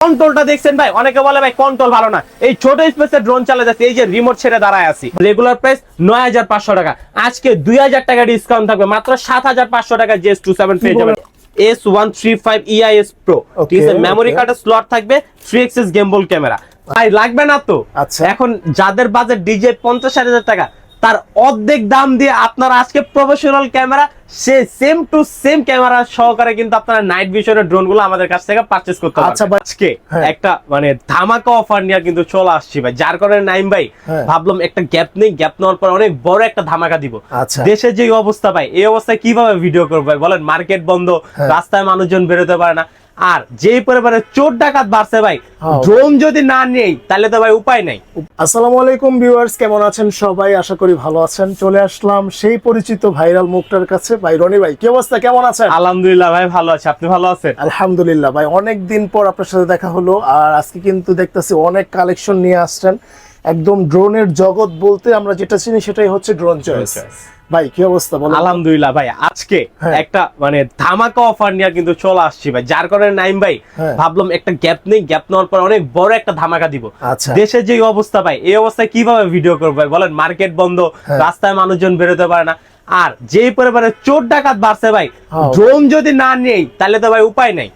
কন্ট্রোলটা দেখছেন ভাই, অনেকে বলে ভাই কন্ট্রোল ভালো না, এই ছোট স্পেসে ড্রোন চালা যাচ্ছে, এই যে রিমোট ছেড়ে দাঁড়ায় আছি। রেগুলার প্রাইস ৯৫০০ টাকা, আজকে ২০০০ টাকা ডিসকাউন্ট থাকবে, মাত্র ৭৫০০ টাকা GS27 পেয়ে যাবেন। S135 EIS Pro, ঠিক আছে, মেমোরি কার্ডের স্লট থাকবে, 3 গেমবল ক্যামেরা। ভাই লাগবে না তো? আচ্ছা, এখন যাদের বাজেট ডিজে ৫০-৬০ টাকা, তার অর্ধেক দাম দিয়ে আপনারা আজকে professional camera say same to same camera সহকারে কিন্তু আপনারা নাইট ভিশনের ড্রোন গুলো আমাদের কাছ থেকে পারচেজ করতে পারবেন। আচ্ছা, আজকে একটা মানে ধামাকা অফার নিয়ে কিন্তু চলে আসছি ভাই, যার কারণে নাইম ভাই ভাবলাম একটা গ্যাপ নেই, গ্যাপ নেওয়ার পর অনেক বড় একটা ধামাকা দিব। দেশের যে অবস্থা ভাই, এই অবস্থায় কিভাবে ভিডিও করবো ভাই বলেন? মার্কেট বন্ধ, রাস্তায় মানুষজন বেরোতে পারে না, আর যেই পরিমাণে চোর ডাকাত বাড়ছে ভাই, ড্রোন যদি না নেই তাহলে তো ভাই উপায় নাই। আসসালামু আলাইকুম ভিউয়ার্স, কেমন আছেন সবাই? আশা করি ভালো আছেন। চলে আসলাম সেই পরিচিত ভাইরাল মুখটার কাছে। ভাই রনি ভাই, কি অবস্থা, কেমন আছেন? আলহামদুলিল্লাহ ভাই, ভালো আছি, আপনি ভালো আছেন? আলহামদুলিল্লাহ ভাই, অনেকদিন পর আপনার সাথে দেখা হলো, আর আজকে কিন্তু দেখতেছি অনেক কালেকশন নিয়ে আসছেন। একদম ড্রোনের জগৎ বলতে আমরা যেটা চিনি সেটাই হচ্ছে ড্রোন চয়েস। ভাই কি অবস্থা বলেন? আলহামদুলিল্লাহ ভাই, আজকে একটা মানে ধামাকা অফার নিয়ে কিন্তু চলে আসছি ভাই, যার কারণে নাইম ভাই ভাবলাম একটা গ্যাপ নেই, গ্যাপ নেওয়ার পর অনেক বড় একটা ধামাকা দিব। দেশের যে অবস্থা ভাই, এই অবস্থায় কিভাবে ভিডিও করবো ভাই বলেন? মার্কেট বন্ধ, রাস্তায় মানুষজন বেরোতে পারে না, আর যেই পরিমাণে চোর ডাকাত বাড়ছে ভাই, ড্রোন যদি না নেই তাহলে তো ভাই উপায় নাই,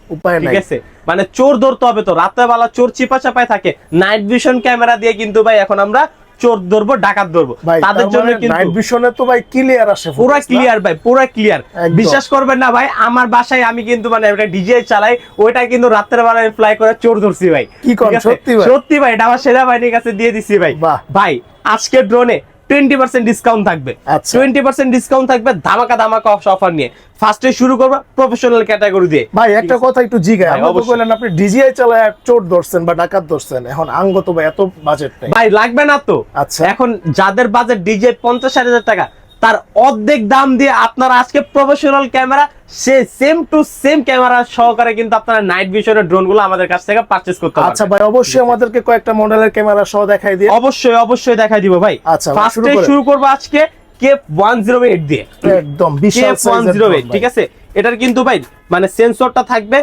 ঠিক আছে? মানে চোর ধরতে হবে তো, রাতের বেলা চোর চিপা চাপায় থাকে, নাইট ভিশন ক্যামেরা দিয়ে কিন্তু ভাই এখন আমরা চোর ধরবো, ডাকাত ধরবো, তাদের জন্য কিন্তু নাইট ভিশনে তো ভাই ক্লিয়ার আসে, পুরো ক্লিয়ার ভাই, পুরো ক্লিয়ার। বিশ্বাস করবেন না ভাই, আমার বাসায় আমি কিন্তু মানে একটা ডিজে চালাই, ওইটা কিন্তু রাতের বেলায় ফ্লাই করে চোর ধরছি ভাই। কি কোন? সত্যি ভাই? সত্যি ভাই, এটা আমার সেরা ভাইয়ের কাছে দিয়ে দিছি ভাই। ভাই আজকে ড্রোনে 20% ডিসকাউন্ট থাকবে, 20% ডিসকাউন্ট থাকবে, ধামাকা ধামাকা অফার নিয়ে। ফার্স্টে শুরু করব প্রফেশনাল ক্যাটাগরি দিয়ে। ভাই একটা কথা একটু জিজ্ঞাসা, আপনি বললেন আপনি ডিজিআই চালায় চোর ধরছেন বা ডাকাত ধরছেন, এখন আঙ্গ তো ভাই এত বাজেট নাই ভাই, লাগবে না তো? আচ্ছা, এখন যাদের বাজেট ডিজে ৫০-৬০ টাকা, তার অর্ধেক দাম দিয়ে আপনারা আজকে professional camera say same to same camera সহকারে কিন্তু আপনারা নাইট ভিশনের ড্রোন গুলো আমাদের কাছ থেকে পারচেজ করতে পারবেন। আচ্ছা ভাই, অবশ্যই আমাদেরকে কয়েকটা মডেলের ক্যামেরা সহ দেখাই দিই। অবশ্যই দেখাই দিব ভাই। আচ্ছা, ফার্স্টে শুরু করব আজকে K108 দিয়ে, একদম বিশাল K108, ঠিক আছে? এটার কিন্তু ভাই মানে সেন্সরটা থাকবে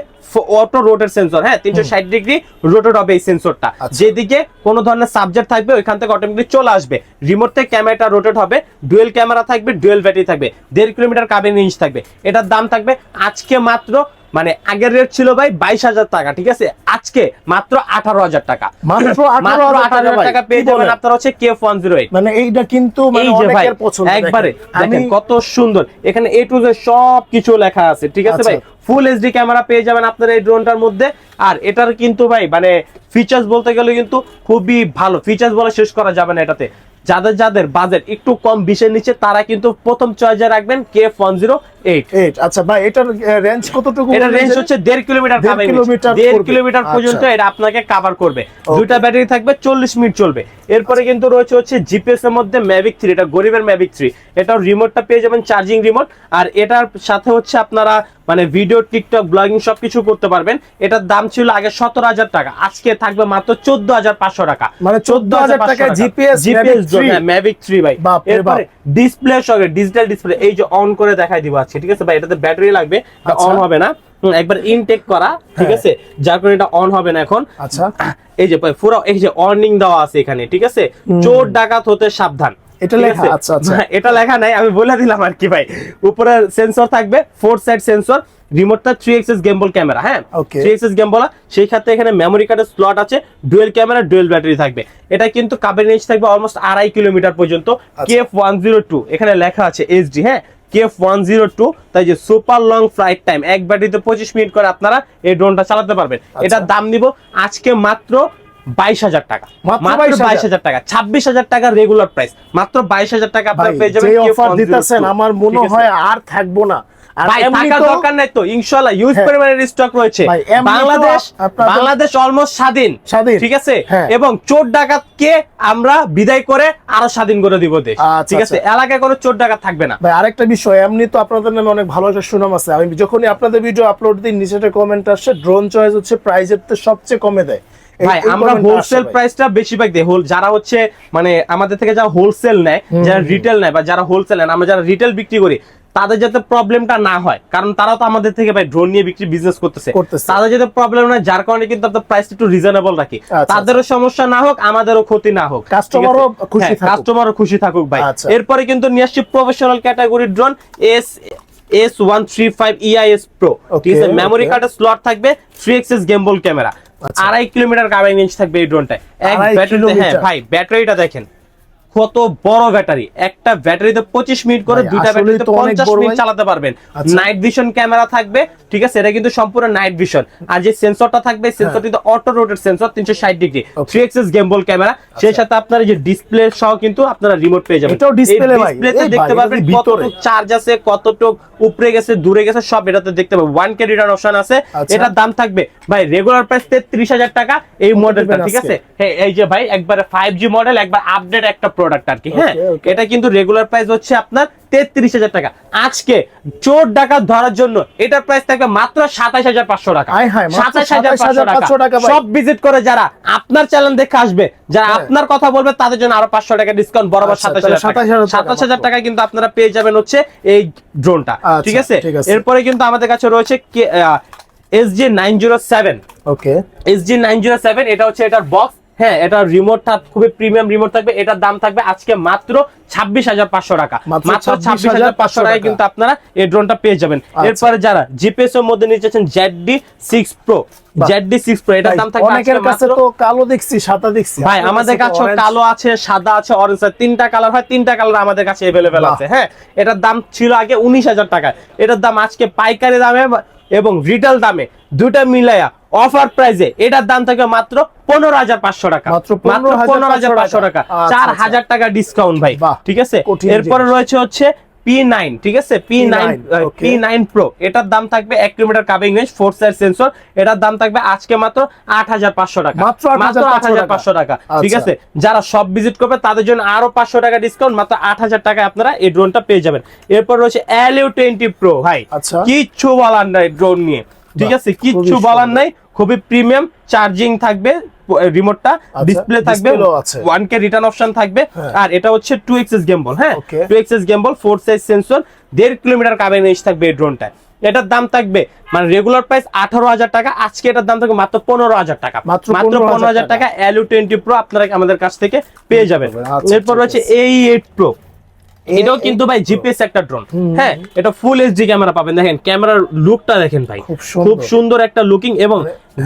অটো রোটেট সেন্সর, হ্যাঁ, ৩৬০ ডিগ্রি রোটেট হবে এই সেন্সরটা। যেদিকে কোনো ধরনের সাবজেক্ট থাকবে ওইখান থেকে অটোমেটিক চলে আসবে, রিমোট থেকে ক্যামেরাটা রোটেট হবে, ডুয়েল ক্যামেরা থাকবে, ডুয়েল ব্যাটারি থাকবে, ১.৫ কিলোমিটার কার্বিং রেঞ্জ থাকবে। এটার দাম থাকবে আজকে মাত্র, মানে আগের রেট ছিল ভাই ২২,০০০ টাকা, ঠিক আছে, আজকে মাত্র ১৮,০০০ টাকা, মাত্র ১৮,০০০ টাকা পেয়ে যাবেন আপনারা হচ্ছে K108। মানে এইটা কিন্তু মানে অনেকের পছন্দ, একবারে দেখেন কত সুন্দর, এখানে A to Z সব কিছু লেখা আছে, ঠিক আছে ভাই? ফুল এইচডি ক্যামেরা পেয়ে যাবেন আপনারা এই ড্রোনটার মধ্যে। আর এটার কিন্তু ভাই মানে ফিচার্স বলতে গেলে কিন্তু খুবই ভালো ফিচার্স, বলে শেষ করা যাবে না। এটাতে যাদের বাজেট একটু কম 20-এর নিচে, তারা কিন্তু প্রথম চয়েসে রাখবেন K108। আচ্ছা ভাই, এটার রেঞ্জ কতটুকু? এটার রেঞ্জ হচ্ছে ১.৫ কিলোমিটার, ১.৫ কিলোমিটার পর্যন্ত এটা আপনাকে কভার করবে। দুইটা ব্যাটারি থাকবে, 40 মিনিট চলবে। এরপরে কিন্তু রয়েছে হচ্ছে জিপিএস এর মধ্যে Mavic 3, এটা গরিবের Mavic 3, এটার রিমোটটা পেয়ে যাবেন চার্জিং রিমোট। আর এটার সাথে হচ্ছে আপনারা মানে ভিডিও, টিকটক, ব্লগিং সবকিছু করতে পারবেন। এটার দাম ছিল আগে ১৭,০০০ টাকা, আজকে থাকবে মাত্র ১৪,৫০০ টাকা, মানে ১৪,০০০ টাকা জিপিএস Mavic 3 ভাই। এরপরে ডিসপ্লে সঙ্গে ডিজিটাল ডিসপ্লে, এই যে অন করে দেখাই দিব আজকে, ঠিক আছে ভাই? এটাতে ব্যাটারি লাগবে, অন হবে না, একবার ইনটেক করা, ঠিক আছে, যার কারণে এটা অন হবে না এখন। আচ্ছা, এই যে ভাই পুরো এই যে ওয়ার্নিং দেওয়া আছে এখানে, ঠিক আছে, চোর ডাকাত হতে সাবধান, এটা লেখা। আচ্ছা, এটা লেখা নাই, আমি বলে দিলাম আর কি ভাই। উপরে সেন্সর থাকবে, 4 সাইড সেন্সর, রিমোটটা 3 গেমবল ক্যামেরা, হ্যাঁ, 3 গেমবল। সেই সাথে এখানে মেমোরি কার্ডের স্লট আছে, ডুয়েল ক্যামেরা, ডুয়েল ব্যাটারি থাকবে। এটা কিন্তু কার্বিং রেঞ্জ থাকবে অলমোস্ট ২.৫ কিলোমিটার পর্যন্ত। K102 এখানে লেখা আছে HD, হ্যাঁ, K102, তাই যে সুপার লং ফ্লাইট টাইম, এক ব্যাটারিতে 25 মিনিট করে আপনারা এই ড্রোনটা চালাতে পারবেন। এটার দাম নিব আজকে মাত্র ২২,০০০ টাকা, মাত্র ২২,০০০ টাকা, ২৬,০০০ টাকা রেগুলার প্রাইস, মাত্র 22,০০০ টাকা আপনারা পেয়ে যাবেন। অফার দিতেছেন আমার মনে হয় আর থাকবো না, ভাই থাকার দরকার নাই তো, ইনশাআল্লাহ ইউজ পরিমাণের স্টক রয়েছে। বাংলাদেশ অলমোস্ট স্বাধীন, ঠিক আছে, এবং চোর ডাকাতকে আমরা বিদায় করে আরো স্বাধীন করে দিব দেশ, ঠিক আছে? এলাকায় কোনো চোর ডাকাত থাকবে না। ভাই আরেকটা বিষয়, এমনি তো আপনাদের নামে অনেক ভালো একটা সুনাম আছে, আমি যখনই আপনাদের ভিডিও আপলোড দিই নিচে কমেন্ট আসে ড্রোন চয়েস হচ্ছে প্রাইজের সবচেয়ে কমে দেয়। ভাই আমরা হোলসেল প্রাইসটা বেশিরভাগ দেই, যারা হচ্ছে মানে আমাদের থেকে যারা হোলসেল নেয়, যারা রিটেল নেয় বা যারা হোলসেল নেয়, আমরা যারা রিটেল বিক্রি করি তাদের যাতে প্রবলেমটা না হয়, কারণ তারাও তো আমাদের থেকে ভাই ড্রোন নিয়ে বিক্রি বিজনেস করতেছে, তাদের যাতে প্রবলেম না, যার কারণে কিন্তু আপনার প্রাইসটা একটু রিজনেবল রাখি, তাদেরও সমস্যা না হোক, আমাদেরও ক্ষতি না হোক, কাস্টমারও খুশি থাকুক ভাই। এরপরে কিন্তু নিয়ে আসছি professional category drone S135 EIS Pro, ঠিক আছে, মেমোরি কার্ডের স্লট থাকবে, 3xs গেমবল camera, 2.5 kilometre carbine range থাকবে এই ড্রোনটায়। এক ব্যাটারিতে, হ্যাঁ ভাই ব্যাটারিটা দেখেন কত বড় ব্যাটারি, একটা ব্যাটারিতে 25 মিনিট করে, দুইটা ব্যাটারিতে 50 মিনিট চালাতে পারবেন। নাইট ভিশন ক্যামেরা থাকবে, ঠিক আছে, এটা কিন্তু সম্পূর্ণ নাইট ভিশন। আর যে সেন্সরটা থাকবে, সেন্সরটি তো auto rotate sensor 360 degree, 3xs গেমবল camera, সেই সাথে আপনার যে ডিসপ্লে সহ কিন্তু আপনারা রিমোট পেয়ে যাবেন। এটাও ডিসপ্লে ভাই, ডিসপ্লেতে দেখতে পারবেন কতটুকু চার্জ আছে, কতটুকু উপরে গেছে, দূরে গেছে, সব এটাতে দেখতে পাবেন। 1K রিটার্ন অপশন আছে। এটার দাম থাকবে ভাই রেগুলার প্রাইস 33,000 টাকা এই মডেলটা, ঠিক আছে। হ্যাঁ এই যে ভাই একবারে 5G মডেল, একবার আপডেট একটা প্রোডাক্ট আর কি। হ্যাঁ এটা কিন্তু রেগুলার প্রাইস হচ্ছে আপনার 33,000 টাকা। আজকে চোর ডাকাত ধরার জন্য এটার প্রাইস থাকবে মাত্র 27,500 টাকা। 27,500 টাকা। সব ভিজিট করে যারা আপনার চ্যানেল দেখে আসবে, যারা আপনার কথা বলবে, তাদের জন্য আরো 500 টাকা ডিসকাউন্ট, বরাবর 27,000 টাকা কিন্তু আপনারা পেয়ে যাবেন হচ্ছে এই ড্রোনটা, ঠিক আছে। এরপরে কিন্তু আমাদের কাছে রয়েছে SG907। ওকে, SG907 এটা হচ্ছে এটার বক্স। হ্যাঁ এটা রিমোটটা খুবই প্রিমিয়াম রিমোট থাকবে। এটার দাম থাকবে আজকে মাত্র 26,500 টাকা। মাত্র 26,500 টাকায় কিন্তু আপনারা এই ড্রোনটা পেয়ে যাবেন। এরপরে যারা জিপিএস এর মধ্যে নিয়ে যাচ্ছেন ZD6 Pro, ZD6 Pro এটার দাম থাকবে অনেকের কাছে তো কালো দেখছি, সাদা দেখছি ভাই, আমাদের কাছে কালো আছে, সাদা আছে, অরেঞ্জ আছে, তিনটা কালার হয়, তিনটা কালার আমাদের কাছে अवेलेबल আছে। হ্যাঁ এটার দাম ছিল আগে 19,000 টাকা, এটার দাম আজকে পাইকারি দামে এবং রিটেল দামে দুটো মিলায়া অফার প্রাইসে এটার দাম থাকবে মাত্র 15,500 টাকা। মাত্র 15,500 টাকা, 4,000 টাকা ডিসকাউন্ট ভাই, ঠিক আছে। এরপরে রয়েছে হচ্ছে P9, ঠিক আছে, P9 Pro, এটার দাম থাকবে 1 কিলোমিটার কার্বিং রেঞ্জ, 4 সাইড সেন্সর, এটার দাম থাকবে আজকে মাত্র 8,500 টাকা। মাত্র 8,500 টাকা, ঠিক আছে। যারা সব ভিজিট করবে তাদের জন্য আরো 500 টাকা ডিসকাউন্ট, মাত্র 8,000 টাকায় আপনারা এই ড্রোনটা পেয়ে যাবেন। এরপর রয়েছে LU20 Pro, ভাই কিচ্ছু বলার নাই ড্রোন নিয়ে, ঠিক আছে, কিচ্ছু বলার নাই, খুবই প্রিমিয়াম, চার্জিং থাকবে, রিমোটটা, ডিসপ্লে থাকবে, 1K রিটার্ন অপশন থাকবে, আর এটা হচ্ছে 2xs গেমবল। হ্যাঁ 2xs gimbal, 4 size sensor, 1.5 kilometre কার্বিং রেঞ্জ থাকবে এই ড্রোনটা। এটার দাম থাকবে মানে রেগুলার প্রাইস 18,000 টাকা, আজকে এটার দাম থাকবে মাত্র 15,000 টাকা। মাত্র 15,000 টাকা LU20 Pro আপনারা আমাদের কাছ থেকে পেয়ে যাবেন। এরপর রয়েছে AE8 Pro, এটাও কিন্তু ভাই জিপিএস একটা ড্রোন। হ্যাঁ এটা ফুল এইচডি ক্যামেরা পাবেন, দেখেন ক্যামেরার লুকটা দেখেন ভাই, খুব সুন্দর একটা লুকিং, এবং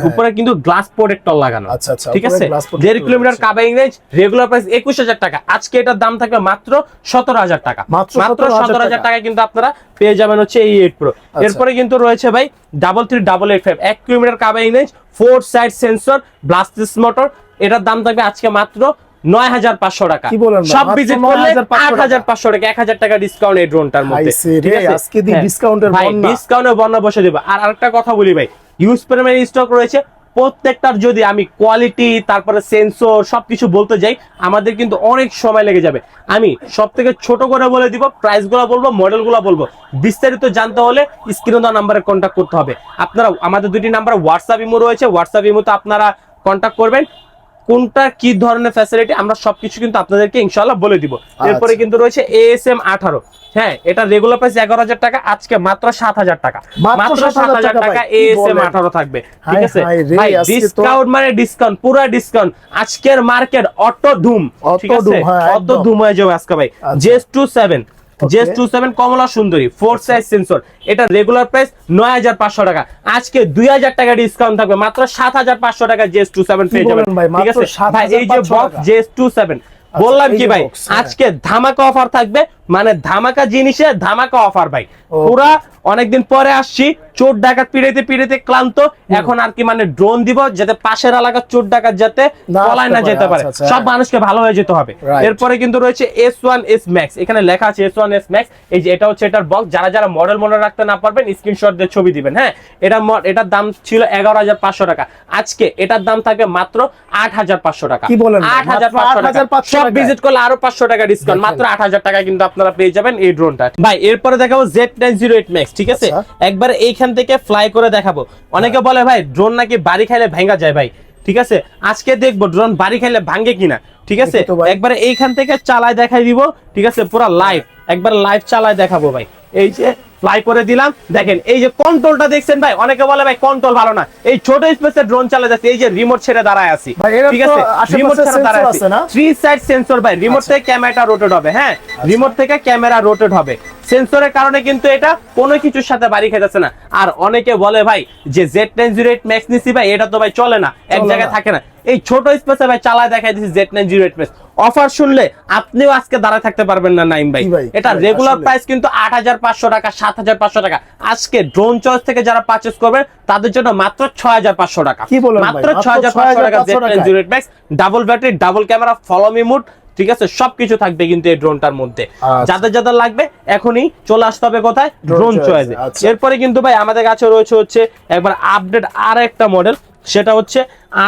উপরে কিন্তু গ্লাস প্রোটেক্টর লাগানো, ঠিক আছে। 1.5 কিলোমিটার কার্বিং রেঞ্জ, রেগুলার প্রাইস 21,000 টাকা, আজকে এটার দাম থাকবে মাত্র 17,000 টাকা। মাত্র 17,000 টাকায় কিন্তু আপনারা পেয়ে যাবেন হচ্ছে এই8 Pro। এরপরে কিন্তু রয়েছে ভাই 33,885, 1 কিলোমিটার কার্বিং রেঞ্জ, 4 সাইড সেন্সর, ব্লাস্টেস মোটর, এটার দাম থাকবে আজকে মাত্র 9,500 টাকা। সব ভিজিট করলে 8,500 টাকা, 1,000 টাকা ডিসকাউন্ট এই ড্রোনটার মধ্যে, ঠিক আছে। আজকে দি ডিসকাউন্টের বন্যা, ডিসকাউন্টের বন্যা বসে দেব। আর আরেকটা কথা বলি ভাই, ইউজ প্রাইমারি স্টক রয়েছে প্রত্যেকটার, যদি আমি কোয়ালিটি তারপরে সেন্সর সবকিছু বলতে যাই আমাদের কিন্তু অনেক সময় লেগে যাবে। আমি সব থেকে ছোট করে বলে দিব, প্রাইসগুলো বলবো, মডেলগুলো বলবো। বিস্তারিত জানতে হলে স্ক্রিনে দেওয়া নাম্বারে কন্ট্যাক্ট করতে হবে। আপনারা আমাদের দুটি নাম্বার হোয়াটসঅ্যাপ ইমো রয়েছে, হোয়াটসঅ্যাপ ইমোতে আপনারা কন্ট্যাক্ট করবেন, কোনটা কি ধরনের ফ্যাসিলিটি আমরা সবকিছু কিন্তু আপনাদেরকে ইনশাআল্লাহ বলে দিব। এরপরে কিন্তু রয়েছে ASM 18, হ্যাঁ এটা রেগুলার প্রাইস 11,000 টাকা, আজকে মাত্র 7,000 টাকা। মাত্র 7,000 টাকা ASM 18 থাকবে, ঠিক আছে ভাই। ডিসকাউন্ট মানে ডিসকাউন্ট, পুরো ডিসকাউন্ট। আজকের মার্কেট অটো ধুম, ঠিক আছে, অটো ধুম হয়ে যাবে আজকে ভাই। JS27 কমলা সুন্দরী, 4 সাইজ সেন্সর, এটা রেগুলার প্রাইস 9,500 টাকা, আজকে 2,000 টাকা ডিসকাউন্ট থাকবে, মাত্র 7,500 টাকা JS27 পেয়ে যাবেন, ঠিক আছে ভাই। এই যে বক্স JS27 বললাম কি ভাই, আজকে ধামাকা অফার থাকবে, মানে ধামাকা জিনিসে ধামাকা অফার ভাই। পুরা অনেকদিন পরে আসছি, চোর ডাকাত পিড়াইতে ক্লান্ত, এখন আর কি মানে ড্রোন দিব যাতে পাশের এলাকার চোর ডাকাত যাতে পলায় না যেতে পারে, সব মানুষকে ভালো হয়ে যেতে হবে। এরপরে কিন্তু রয়েছে S1S Max, এখানে লেখা আছে S1S Max, এই যে এটা হচ্ছে এটার বক্স। যারা যারা মডেল মনে রাখতে না পারবেন স্ক্রিনশট দিয়ে ছবি দিবেন। হ্যাঁ এটার দাম ছিল 11,500 টাকা, আজকে এটার দাম থাকবে মাত্র 8,500 টাকা। 8,500 টাকা, সব ভিজিট করলে আরো 500 টাকা ডিসকাউন্ট, মাত্র 8,000 টাকা কিন্তু আপনারা পেয়ে যাবেন এই ড্রোনটা ভাই। এরপরে দেখাবো Z908 Max, ঠিক আছে, একবার এইখান থেকে ফ্লাই করে দেখাবো। অনেকে বলে ভাই ড্রোন নাকি বাড়ি খাইলে ভেঙা যায় ভাই, ঠিক আছে, আজকে দেখবো ড্রোন বাড়ি খাইলে ভাঙে কিনা, ঠিক আছে। একবারে এইখান থেকে চালায় দেখাই দিব, ঠিক আছে, পুরো লাইভ একবার লাইভ চালায় দেখাবো ভাই। এই যে ফ্লাই করে দিলাম, দেখেন এই যে কন্ট্রোলটা দেখছেন ভাই, অনেকে বলে ভাই কন্ট্রোল ভালো না, এই ছোট স্পেসে ড্রোন চালা যাচ্ছে, এই যে রিমোট ছেড়ে দাঁড়ায় আছি, ঠিক আছে, রিমোট ছেড়ে দাঁড়ায় আছি, 3 সাইড সেন্সর ভাই, রিমোট থেকে ক্যামেরাটা রোটেট হবে, হ্যাঁ রিমোট থেকে ক্যামেরা রোটেট হবে, সেন্সরের কারণে কিন্তু এটা কোনো কিছুর সাথে বাড়ি খেতেছে না। আর অনেকে বলে ভাই যে Z908 ম্যাক্স নিছি ভাই, এটা তো ভাই চলে না, এক জায়গায় থাকে না, এই ছোট স্পেসে ভাই চালায় দেখাই দিছি Z908 ম্যাক্স। অফার শুনলে আপনিও আজকে দাঁড়ায় থাকতে পারবেন না নাইম ভাই, এটা রেগুলার প্রাইস কিন্তু 8500 টাকা, 7500 টাকা। আজকে ড্রোন চয়েস থেকে যারা পারচেজ করবেন তাদের জন্য মাত্র 6500 টাকা, মাত্র 6500 টাকা Z908 max, double battery, double camera, follow me mode, ঠিক আছে, সবকিছু থাকবে কিন্তু এই ড্রোনটার মধ্যে। যাদের যাদের লাগবে এখনই চলে আসতে হবে কোথায়, ড্রোন চয়েসে। এরপরে কিন্তু ভাই আমাদের কাছে রয়েছে হচ্ছে একবার আপডেট আর একটা মডেল, সেটা হচ্ছে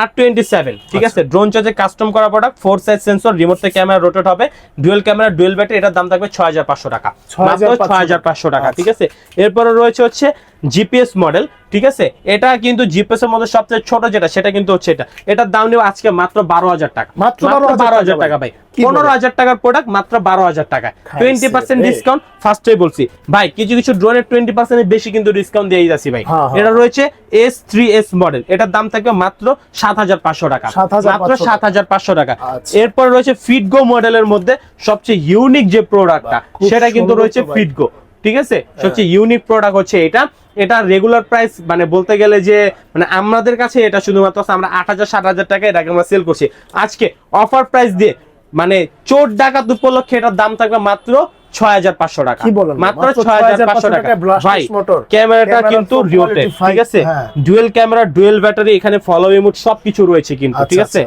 R27, ঠিক আছে, ড্রোন চয়েসে কাস্টম করা প্রোডাক্ট, 4 সাইড সেন্সর, রিমোট থেকে ক্যামেরা রোটেট হবে, ডুয়াল ক্যামেরা, ডুয়াল ব্যাটারি, এটার দাম থাকবে 6500 টাকা, মাত্র 6500 টাকা, ঠিক আছে। এরপরে রয়েছে হচ্ছে জিপিএস মডেল, ঠিক আছে, এটা কিন্তু জিপিএস এর মধ্যে সবচেয়ে ছোট যেটা, সেটা কিন্তু হচ্ছে এটা, এটার দাম নেব আজকে মাত্র 12000 টাকা, মাত্র 12000 টাকা ভাই, 15000 টাকার প্রোডাক্ট মাত্র 12000 টাকা, 20% ডিসকাউন্ট। ফার্স্টেই বলছি ভাই, কিছু কিছু ড্রোনের 20% এর বেশি কিন্তু ডিসকাউন্ট দিয়ে যাচ্ছি ভাই। এটা রয়েছে S3S মডেল, এটার দাম থাকবে মাত্র 7500 টাকা, মাত্র 7500 টাকা। এরপর রয়েছে ফিটগো মডেলের মধ্যে সবচেয়ে ইউনিক যে প্রোডাক্টটা, সেটা কিন্তু রয়েছে ফিটগো, ঠিক আছে, সবচেয়ে ইউনিক প্রোডাক্ট হচ্ছে এটা। এটা রেগুলার প্রাইস মানে বলতে গেলে যে মানে আমাদের কাছে এটা শুধুমাত্র আমরা 8000-7000 টাকা এটাকে আমরা সেল করছি, আজকে অফার প্রাইস দিয়ে মানে চোর ডাকাত উপলক্ষে এটার দাম থাকবে মাত্র 6500 টাকা, মাত্র 6500 টাকা ভাই। ক্যামেরাটা কিন্তু রিওটেড, ঠিক আছে, ডুয়াল ক্যামেরা, ডুয়াল ব্যাটারি, এখানে ফলো মি মোড সবকিছু রয়েছে কিন্তু, ঠিক আছে,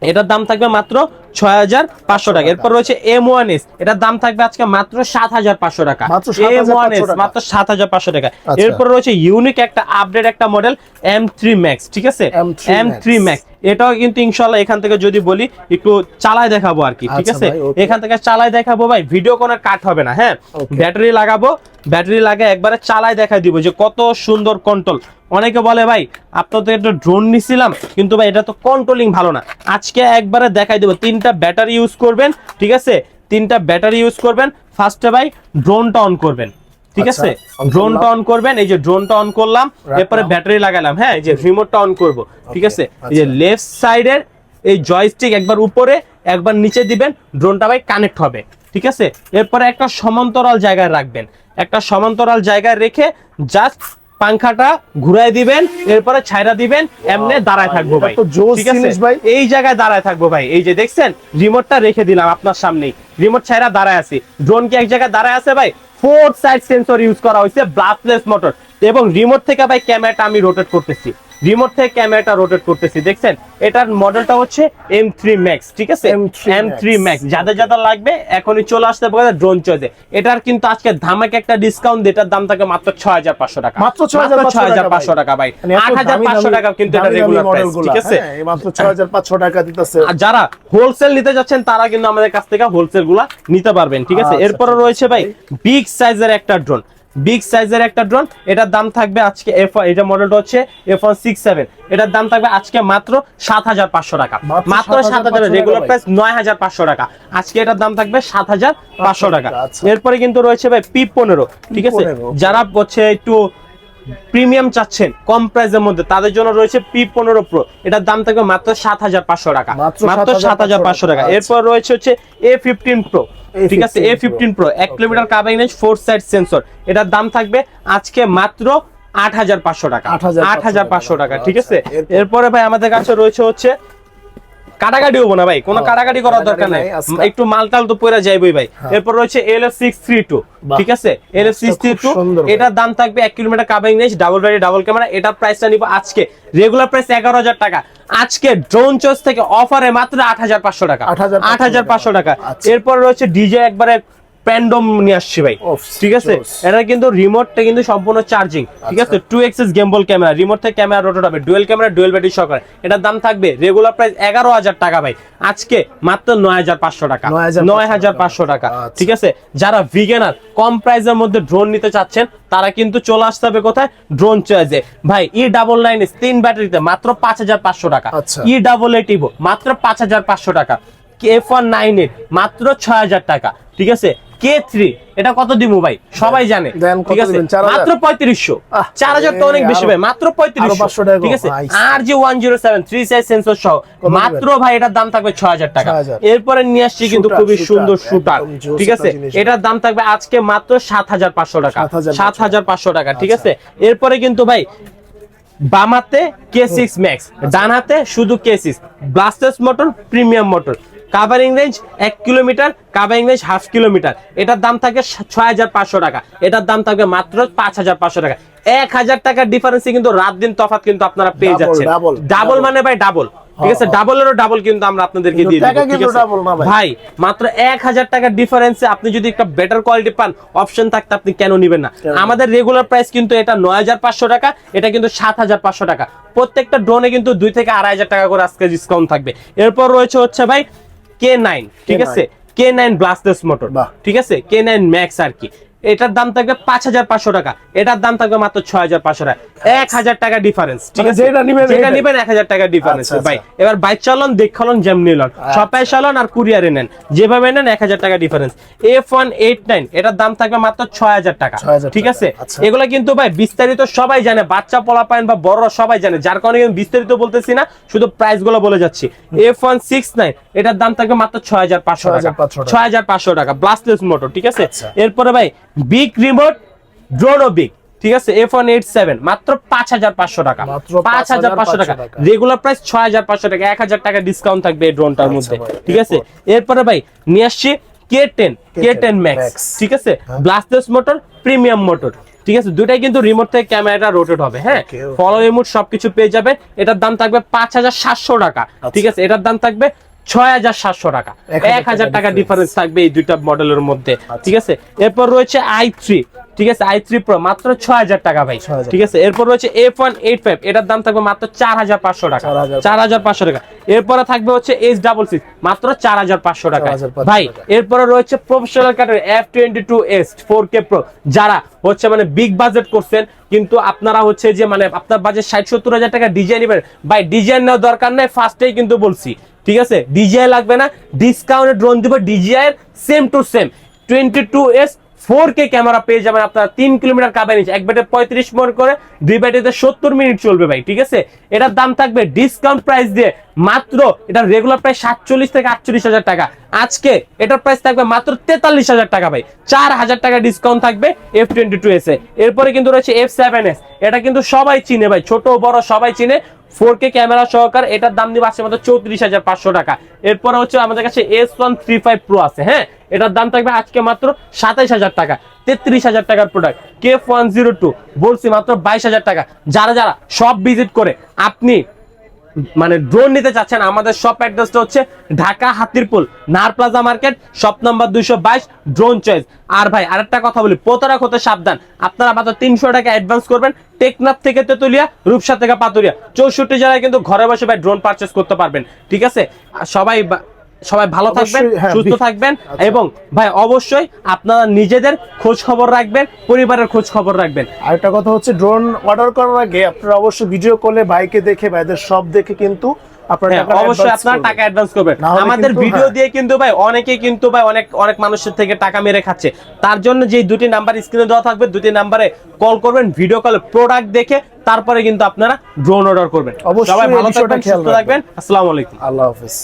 এটার দাম থাকবে মাত্র 6500 টাকা। এরপর রয়েছে M1S, এটার দাম থাকবে আজকে মাত্র 7500 টাকা, M1S মাত্র 7500 টাকা। এরপর রয়েছে ইউনিক একটা আপডেট একটা মডেল M3 Max, ঠিক আছে, M3 Max, এটাও কিন্তু ইনশাআল্লাহ এখান থেকে যদি বলি একটু চালায় দেখাবো আর কি, ঠিক আছে, এখান থেকে চালায় দেখাবো ভাই, ভিডিও কোনো কাট হবে না, হ্যাঁ ব্যাটারি লাগাবো, ব্যাটারি লাগে একবারে চালায় দেখাই দিব যে কত সুন্দর কন্ট্রোল। অনেকে বলে ভাই আপনাদের একটা ড্রোন নিছিলাম কিন্তু ভাই এটা তো কন্ট্রোলিং ভালো না, আজকে একবারে দেখাই দেবো। 3টা ব্যাটারি ইউজ করবেন, ঠিক আছে, 3টা ব্যাটারি ইউজ করবেন। ফার্স্টে ভাই ড্রোনটা অন করবেন, ঠিক আছে, ড্রোনটা অন করবেন, এই যে ড্রোনটা অন করলাম, এরপরে ব্যাটারি লাগালাম, হ্যাঁ এই যে রিমোটটা অন করব, ঠিক আছে, এই যে লেফট সাইডের এই জয়স্টিক একবার উপরে একবার নিচে দিবেন, ড্রোনটা ভাই কানেক্ট হবে, ঠিক আছে। এরপরে একটা সমান্তরাল জায়গায় রাখবেন, একটা সমান্তরাল জায়গায় রেখে জাস্ট পাংখাটা ঘুরাই দিবেন, এরপরে ছাইরা দিবেন, এমনি দাঁড়ায় থাকবো ভাই, ঠিক আছে, এই জায়গায় দাঁড়ায় থাকবো ভাই। এই যে দেখছেন রিমোটটা রেখে দিলাম আপনার সামনেই, রিমোট ছাইরা দাঁড়ায় আছি, ড্রোন কি এক জায়গায় দাঁড়ায় আছে ভাই, 4 সাইড সেন্সর ইউজ করা হয়েছে, ব্লাস্টলেস মোটর, এবং রিমোট থেকে ভাই ক্যামেরাটা আমি রোটেট করতেছি, রিমোট থেকে ক্যামেরাটা রোটেট করতেছি, দেখছেন এটার মডেলটা হচ্ছে M3 Max, ঠিক আছে, M3 Max। যাদের যাদের লাগবে এখনই চলে আসতে পারে ড্রোন চয়েসে। এটার কিন্তু আজকে ধামাকে একটা ডিসকাউন্ট, এটার দাম থাকে মাত্র 6500 টাকা, মাত্র 6500 টাকা ভাই, 8500 টাকা কিন্তু এটা রেগুলার প্রাইস, ঠিক আছে, মাত্র 6500 টাকা দিতেছে। আর যারা হোলসেল নিতে যাচ্ছেন তারা কিন্তু আমাদের কাছ থেকে হোলসেল গুলা নিতে পারবেন, ঠিক আছে। এরপরে রয়েছে ভাই বিগ সাইজের একটা ড্রোন, বিগ সাইজের একটা ড্রোন, এটার দাম থাকবে আজকে এটা মডেলটা হচ্ছে F167, এটার দাম থাকবে আজকে মাত্র 7500 টাকা, মাত্র 7000, রেগুলার প্রাইস 9500 টাকা, আজকে এটার দাম থাকবে 7500 টাকা। এরপরে কিন্তু রয়েছে ভাই P15, ঠিক আছে, যারা হচ্ছে একটু প্রিমিয়াম চাচ্ছেন কম প্রাইসের মধ্যে তাদের জন্য রয়েছে P15 Pro, এটার দাম থাকবে মাত্র 7500 টাকা, মাত্র 7500 টাকা। এরপর রয়েছে হচ্ছে A15 Pro, ঠিক আছে, A15 Pro 1 kilometre carbine range, 4 side sensor, এটার দাম থাকবে আজকে মাত্র 8500 টাকা, 8500 টাকা, ঠিক আছে। এরপরে ভাই আমাদের কাছে রয়েছে হচ্ছে কাটাকাটি হবো না ভাই, কোনো কাটাকাটি করার দরকার নাই, একটু মালটাল তো পয়রা যাইবই ভাই। এরপর রয়েছে LF632, ঠিক আছে, LF632, এটার দাম থাকবে 1 kilometre carbine range, double battery, double camera, এটার প্রাইসটা নিব আজকে রেগুলার প্রাইস 11000 টাকা, আজকে ড্রোন চয়েস থেকে অফারে মাত্র 8500 টাকা, 8500 টাকা। এরপর রয়েছে ডিজে একবারে প্যান্ডম নিয়ে আসছি ভাই, ঠিক আছে, এটা কিন্তু রিমোটটা কিন্তু সম্পূর্ণ চার্জিং, ঠিক আছে, 2 এক্সিস গেমবল ক্যামেরা, রিমোট থেকে ক্যামেরা রোটেট হবে, ডুয়াল ক্যামেরা, ডুয়াল ব্যাটারি সহকারে, এটার দাম থাকবে রেগুলার প্রাইস 11000 টাকা ভাই, আজকে মাত্র 9500 টাকা, 9500 টাকা, ঠিক আছে। যারা ভিগানার কম প্রাইসের মধ্যে ড্রোন নিতে চাচ্ছেন তারা কিন্তু চলে আসতে হবে কোথায়, ড্রোন চয়েসে ভাই। E99 3 ব্যাটারিতে মাত্র 5500 টাকা, E88 মাত্র 5500 টাকা, F198 মাত্র 6000 টাকা, ঠিক আছে, K3 এটা কত দিমু ভাই সবাই জানে, ঠিক আছে মাত্র 3500। 4000 তো অনেক বেশি ভাই, মাত্র 3500, ঠিক আছে। আর যে 107 3 সাইজ সেন্সর সহ মাত্র ভাই এটার দাম থাকবে 6000 টাকা। এরপরে নিয়ে আসছি কিন্তু খুবই সুন্দর শুটার, ঠিক আছে, এটার দাম থাকবে আজকে মাত্র 7500 টাকা, 7500 টাকা, ঠিক আছে। এরপরে কিন্তু ভাই বাম হাতে K6 Max, ডান হাতে শুধু K6 Blasters motor, premium motor, covering range 1 kilometre, covering range 1/2 kilometre. এটার দাম থাকে 6500 টাকা, এটার দাম থাকবে মাত্র 5500 টাকা। 1000 টাকার ডিফারেন্সে কিন্তু রাত দিন তফাৎ কিন্তু আপনারা পেয়ে যাচ্ছেন। ডাবল মানে ভাই ডাবল, ঠিক আছে, ডাবলেরও ডাবল কিন্তু আমরা আপনাদেরকে দিয়ে দিব, ঠিক আছে ভাই। মাত্র 1000 টাকার ডিফারেন্সে আপনি যদি একটা বেটার কোয়ালিটি পান, অপশন থাকতে আপনি কেন নেবেন না? আমাদের রেগুলার প্রাইস কিন্তু এটা 9500 টাকা, এটা কিন্তু 7500 টাকা। প্রত্যেকটা ড্রোনে কিন্তু 2 থেকে 2500 টাকা করে আজকে ডিসকাউন্ট থাকবে। এরপর রয়েছে হচ্ছে ভাই K9, ঠিক আছে, K9 ব্লাস্টার্স মোটর, ঠিক আছে, K9 ম্যাক্স আর কি। এটার দাম থাকবে 5500 টাকা, এটার দাম থাকবে মাত্র 6500 টাকা। 1000 টাকা ডিফারেন্স, ঠিক আছে, যেটা নিবেন 1000 টাকা ডিফারেন্স ভাই। এবার বাইক চালান, দেখলন, যেমনি লন, শপে চালান আর কুরিয়ারে নেন, যেভাবে নেন 1000 টাকা ডিফারেন্স। F189 এটার দাম থাকবে মাত্র 6000 টাকা, ঠিক আছে। এগুলা কিন্তু ভাই বিস্তারিত সবাই জানে, বাচ্চা পোলাপাইন বা বড়রা সবাই জানে, যার কারণে বিস্তারিত বলতেছি না, শুধু প্রাইস গুলো বলে যাচ্ছি। F169 এটার দাম থাকবে মাত্র 6500 টাকা, 6500 টাকা ব্লাস্টার্স মোটর, ঠিক আছে। এরপরে ভাই বিগ রিমোট ড্রোনো বিগ, ঠিক আছে, F187 মাত্র 5500 টাকা, 5500 টাকা। রেগুলার প্রাইস 6500 টাকা, 1000 টাকা ডিসকাউন্ট থাকবে এই ড্রোনটার মধ্যে, ঠিক আছে। এরপরে ভাই নিয়ে আসছি K10 ম্যাক্স, ঠিক আছে, ব্লাস্টার্স মোটর, প্রিমিয়াম মোটর, ঠিক আছে। দুটাই কিন্তু রিমোট থেকে ক্যামেরাটা রোটেট হবে, হ্যাঁ, ফলো রিমোট সবকিছু পেয়ে যাবেন। এটার দাম থাকবে 5700 টাকা, ঠিক আছে, এটার দাম থাকবে 6700 টাকা, 1000 টাকা ডিফারেন্স থাকবে এই দুইটা মডেলের মধ্যে, ঠিক আছে। এরপর রয়েছে i3, ঠিক আছে, i3 Pro মাত্র 6000 টাকা ভাই, ঠিক আছে। এরপর রয়েছে F185, এটার দাম থাকবে মাত্র 4500 টাকা, 4500 টাকা। এরপরে থাকবে হচ্ছে H66 মাত্র 4500 টাকা ভাই। এরপরে রয়েছে professional category F22s 4K Pro, যারা হচ্ছে মানে বিগ বাজেট করছেন, কিন্তু আপনারা হচ্ছে যে মানে আপনার বাজেট 60-70 হাজার টাকা ডিজাইন নেবেন ভাই, ডিজাইন নেওয়ার দরকার নাই, ফার্স্টেই কিন্তু বলছি, ঠিক আছে, ডিজিআই লাগবে না, ডিসকাউন্টে ড্রোন দিব, ডিজিআই এর same to same 22s 4K camera পেয়ে যাবেন আপনারা। 3 কিলোমিটার কাভারেজ, এক ব্যাটে 35 মিনিট করে, দুই ব্যাটেতে 70 মিনিট চলবে ভাই, ঠিক আছে। এটার দাম থাকবে ডিসকাউন্ট প্রাইস দিয়ে মাত্র, এটা রেগুলার প্রাইস 47 থেকে 48 হাজার টাকা, আজকে এটার প্রাইস থাকবে মাত্র 43 হাজার টাকা ভাই, 4000 টাকা ডিসকাউন্ট থাকবে F22s এ। এরপরে কিন্তু রয়েছে F7s, এটা কিন্তু সবাই চিনে ভাই, ছোট বড় সবাই চিনে, 4K ক্যামেরা সহকার, এটার দাম দিব আছে মাত্র 34500 টাকা। এরপরে হচ্ছে আমাদের কাছে S135 Pro আছে, হ্যাঁ, এটার দাম থাকবে আজকে মাত্র 27000 টাকা, 33000 টাকার প্রোডাক্ট। K102 বলছি মাত্র 22000 টাকা। যারা যারা সব ভিজিট করে আপনি মানে ড্রোন নিতে চাচ্ছেন, আমাদের শপ অ্যাড্রেসটা হচ্ছে Dhaka Hatirpool Nahar plaza market, shop number 222, drone choice. আর ভাই আরেকটা কথা বলি, প্রতারক হতে সাবধান, আপনারা মাত্র 300 টাকা অ্যাডভান্স করবেন, টেকনাফ থেকে তেতুলিয়া, রূপসা থেকে পাতুরিয়া, 64 জেলায় কিন্তু ঘরে বসে ভাই ড্রোন পারচেজ করতে পারবেন, ঠিক আছে। সবাই ভালো থাকবেন, সুস্থ থাকবেন, এবং ভাই অবশ্যই আপনারা নিজেদের খোঁজ খবর রাখবেন, পরিবারের খোঁজ খবর রাখবেন। আরেকটা কথা হচ্ছে, ড্রোন অর্ডার করার আগে আপনারা অবশ্যই ভিডিও কলে ভাইকে দেখে, ভাইদের সব দেখে কিন্তু অবশ্যই আপনারা টাকা অ্যাডভান্স করবেন। আমাদের ভিডিও দিয়ে কিন্তু ভাই অনেকে কিন্তু ভাই অনেক মানুষের থেকে টাকা মেরে খাচ্ছে। তার জন্য যে দুটি নাম্বার স্ক্রিনে দেওয়া থাকবে, দুটি নাম্বারে কল করবেন, ভিডিও কলে প্রোডাক্ট দেখে তারপরে কিন্তু আপনারা ড্রোন অর্ডার করবেন। সবাই ভালো থাকবেন, সুস্থ থাকবেন, আসসালামু আলাইকুম, আল্লাহ হাফেজ।